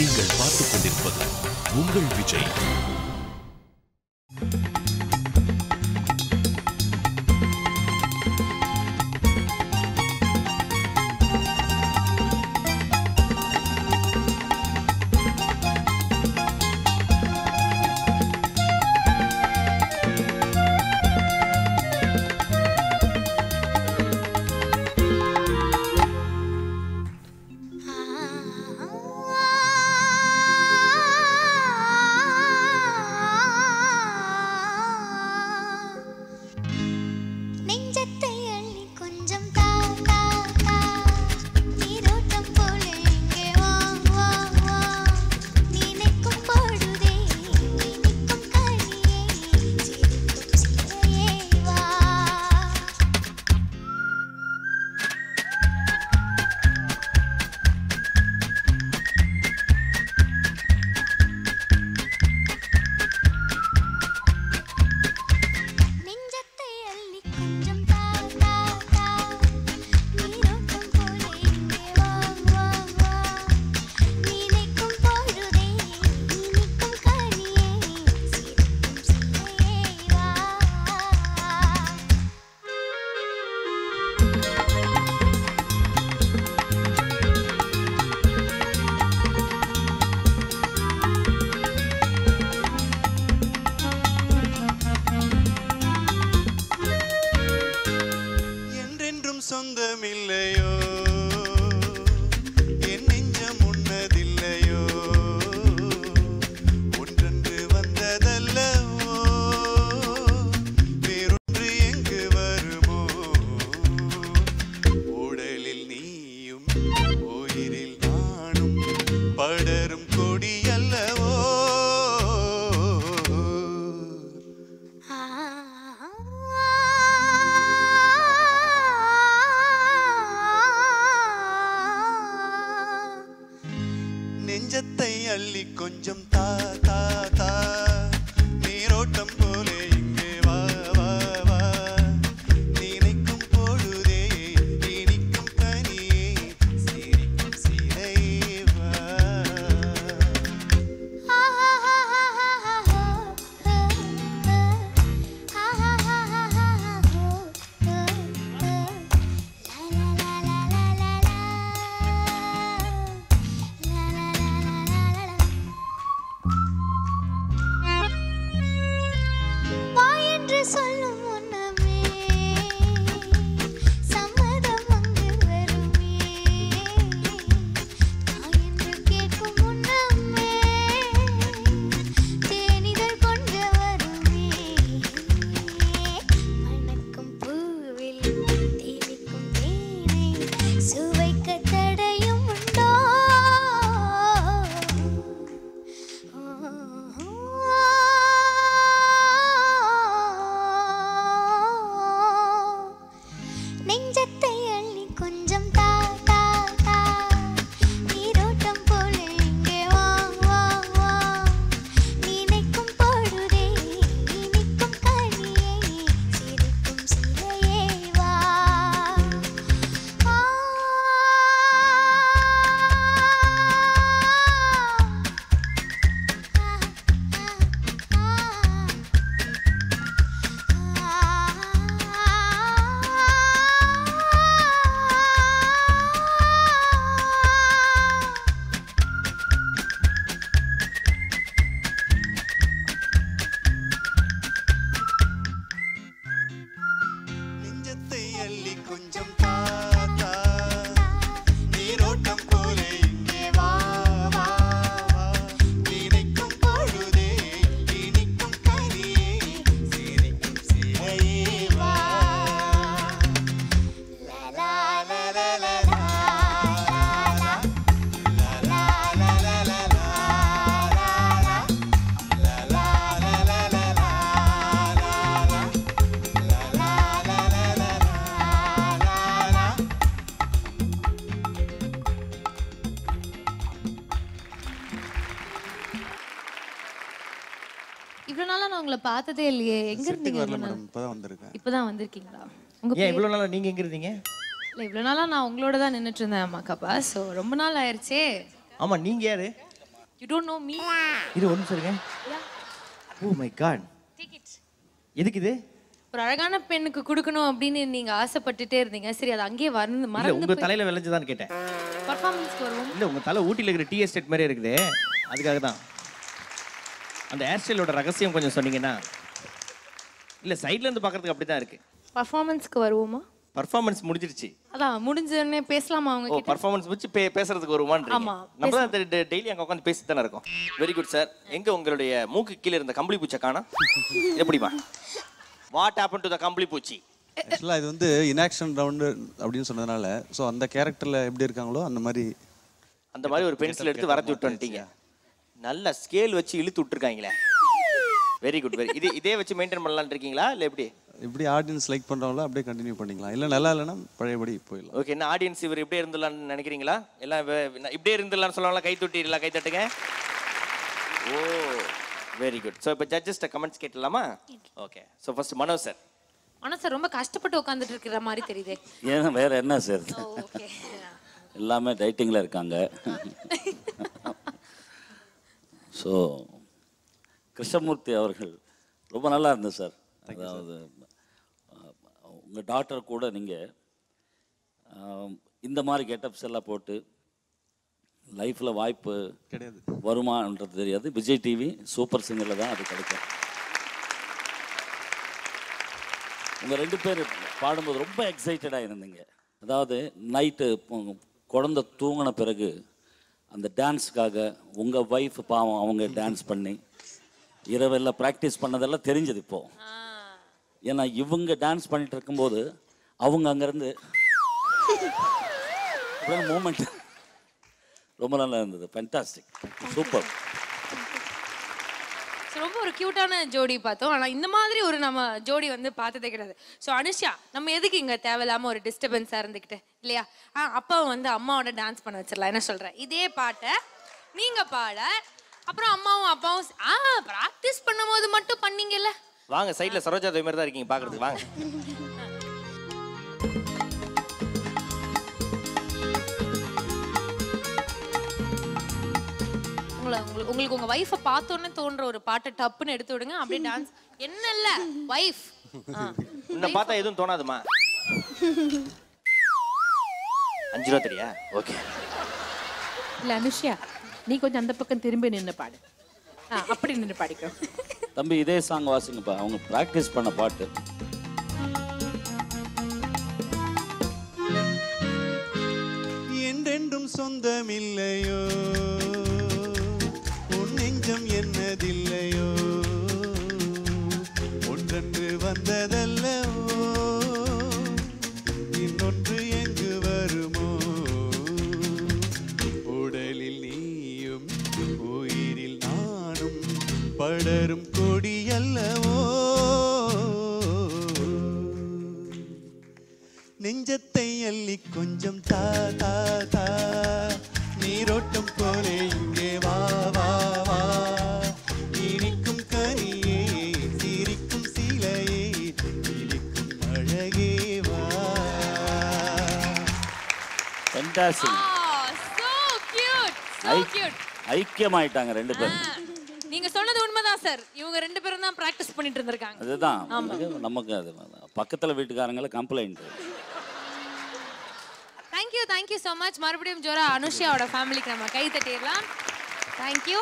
நீங்கள் பார்த்துக் கொண்டிருப்பது உங்கள் விஜய். நெஞ்சத்தை அள்ளி கொஞ்சம் தா தா தா நீரோட்டம் போலே இங்கே வா வா வா நினைக்கும் பொழுதே இனிக்கும் கனியே சிரிக்கும் சிலையே வா இவ்வளவு நாளா நான் உங்களை பார்த்ததே இல்லையே. எங்க இருந்தீங்க? இப்பதான் வந்திருக்கேன். இப்பதான் வந்திருக்கீங்களா? உங்க ஏன் இவ்வளவு நாளா நீங்க எங்க இருந்தீங்க? இல்ல இவ்வளவு நாளா நான் உங்களோட தான் நின்னுட்டு இருந்தேன் அம்மா கப்பா. சோ ரொம்ப நாள் ஆயிருச்சே. ஆமா நீங்க யாரு? You don't know me. இது ஒன்று சொல்லுங்க. Oh my god. Take it. எதுக்கு இது? ஒரு அழகான பெண்ணுக்கு கொடுக்கணும் அப்படின்னு நீங்க ஆசைப்பட்டுட்டே இருந்தீங்க. சரி அது அங்கேயே இல்ல மறந்து உங்க தலையில விளைஞ்சதான்னு கேட்டேன். பர்ஃபார்மன்ஸ்க்கு வருவோம். இல்ல உங்க தலை ஊட்டில இருக்கிற டீ எஸ்டேட் மாதிரி இருக்குது, அதுக்காக தான். அந்த ஹேர் ஸ்டைலோட ரகசியம் கொஞ்சம் சொன்னீங்கன்னா. இல்ல சைடுல இருந்து பார்க்கிறதுக்கு அப்படிதான் இருக்கு. பர்ஃபார்மன்ஸ்க்கு வருவோமா? பர்ஃபார்மன்ஸ் முடிஞ்சிருச்சு. அதான் முடிஞ்ச உடனே பேசலாமா அவங்க ஓ கிட்ட? பர்ஃபார்மன்ஸ் முடிச்சு பேசுறதுக்கு வருவான்றீங்க. ஆமா. நம்ம தான் டெய்லி அங்க உட்கார்ந்து பேசிட்டு தானே இருக்கோம். Very good sir. எங்க உங்களுடைய மூக்கு கீழ இருந்த கம்பளி பூச்சை காணோம்? எப்படிமா? வாட் ஹேப்பன் டு தி கம்பளி பூச்சி? ஆக்சுவலாக இது வந்து இன்ஆக்ஷன் ரவுண்டு அப்படின்னு சொன்னதுனால ஸோ அந்த கேரக்டரில் எப்படி இருக்காங்களோ அந்த மாதிரி ஒரு பென்சில் எடுத்து வரைஞ்சி விட்டு வந்துட்டீங்க. நல்ல ஸ்கேல் வச்சு இழுத்து விட்டுருக்காங்களே. வெரி குட் இதே வச்சு மெயின்டைன் பண்ணலாம்னு இருக்கீங்களா இல்லை எப்படி? எப்படி ஆடியன்ஸ் லைக் பண்ணுறாங்களோ அப்படியே கண்டினியூ பண்ணிக்கலாம், இல்லை நல்லா இல்லைன்னா பழையபடி போயிடலாம். ஓகே, என்ன ஆடியன்ஸ் இவர் இப்படியே இருந்துடலாம்னு நினைக்கிறீங்களா? எல்லாம் இப்படியே இருந்துடலாம்னு சொல்லுவாங்களா? கை தட்டிடலாம், கை தட்டுங்க. ஓ வெரி குட். ஸோ இப்போ ஜட்ஜஸ்ட கமெண்ட்ஸ் கேட்டலாமா? ஓகே, ஸோ ஃபர்ஸ்ட் மனோ சார். ஆனா சார் ரொம்ப கஷ்டப்பட்டு உட்கார்ந்துட்டு இருக்கிற மாதிரி தெரியுதே. ஏன்னா வேற என்ன சார், ஓகே எல்லாமே டைட்டிங்கில் இருக்காங்க. ஸோ கிருஷ்ணமூர்த்தி அவர்கள் ரொம்ப நல்லா இருந்தது சார். அதாவது உங்கள் டாக்டர் கூட நீங்கள் இந்த மாதிரி கெட்டப்ஸ் எல்லாம் போட்டு லைஃப்பில் வாய்ப்பு கிடையாது, வருமானன்றது தெரியாது. விஜய் டிவி சூப்பர் சிங்கரில் தான் அது கிடைக்கும். உங்கள் 2 பேர் பாடும்போது ரொம்ப எக்ஸைட்டடாக இருந்தீங்க. அதாவது நைட்டு குழந்தை தூங்கின பிறகு அந்த டான்ஸுக்காக உங்கள் ஒய்ஃப் பாவம் அவங்க டான்ஸ் பண்ணி இரவெல்லாம் ப்ராக்டிஸ் பண்ணதெல்லாம் தெரிஞ்சது இப்போது. ஏன்னா இவங்க டான்ஸ் பண்ணிட்டு இருக்கும்போது அவங்க அங்கேருந்து மூமெண்ட் ரொம்ப நல்லா இருந்தது. Fantastic, super. ரொம்ப ஒரு கியூட்டான ஜோடி பார்த்தோம். ஆனால் இந்த மாதிரி ஒரு நம்ம ஜோடி வந்து பார்த்ததே கிடையாது. ஸோ அனுஷா, நம்ம எதுக்கு இங்கே தேவையில்லாமல் ஒரு டிஸ்டர்பன்ஸாக இருந்துக்கிட்டு இல்லையா? அப்பாவை வந்து அம்மாவோட டான்ஸ் பண்ண வச்சிடலாம். என்ன சொல்கிறேன்? இதே பாட்டை நீங்கள் பாட, அப்புறம் அம்மாவும் அப்பாவும் ப்ராக்டிஸ் பண்ணும்போது மட்டும் பண்ணீங்கல்ல. வாங்க, சைடில் சரோஜா தேவி மாதிரி தான் இருக்கீங்க பார்க்குறதுக்கு, வாங்க. உங்களுக்கு உங்க வைஃபை பார்த்தோன்னே தோன்ற ஒரு பாட்டை டப்புன்னு எடுத்து விடுங்க, அப்படியே டான்ஸ். என்ன இல்ல வைஃப் உன்னை பார்த்தா எதுவும் தோணாதுமா? 5 ரூபா தெரியா? ஓகே. இல்ல அனுஷ்யா, நீ கொஞ்சம் அந்த பக்கம் திரும்பி நின்று பாடு. அப்படி நின்று பாடிக்கோ. தம்பி இதே சாங் வாசிங்கப்பா, அவங்க ப்ராக்டிஸ் பண்ண பாட்டு. என்றென்றும் சொந்தமில்லையோ, உன் நெஞ்சம் என்னதில்லையோ, ஒன்றென்று வந்ததல்லவோ, இன்னொன்று எங்கு வருமோ, உடலில் நீயும் உயிரில் நானும் படரும் கொடி அல்லவோ, நெஞ்சத்தை அள்ளி கொஞ்சம் தா தா தா, நீரோட்டம் போலே இங்கே வா வா வா, இனிக்கும் கனியே சிரிக்கும் சீலையே இனிக்கும் அழகே வா. Fantastic. So cute, so cute. ஐக்கியமாயிட்டாங்க 2 பேரும். நீங்க சொன்னது உண்மைதான் சார். இவங்க 2 பேரும் தான் பிராக்டிஸ் பண்ணிட்டு இருந்திருக்காங்க. அதுதான் நமக்கு அது பக்கத்துல வீட்டுக்காரங்கள கம்ப்ளைண்ட். Thank you so much. மறுபடியும் ஜோரா அனுஷியாவோட ஃபேமிலிக்கு நம்ம கை தட்டிடலாம். தேங்க்யூ.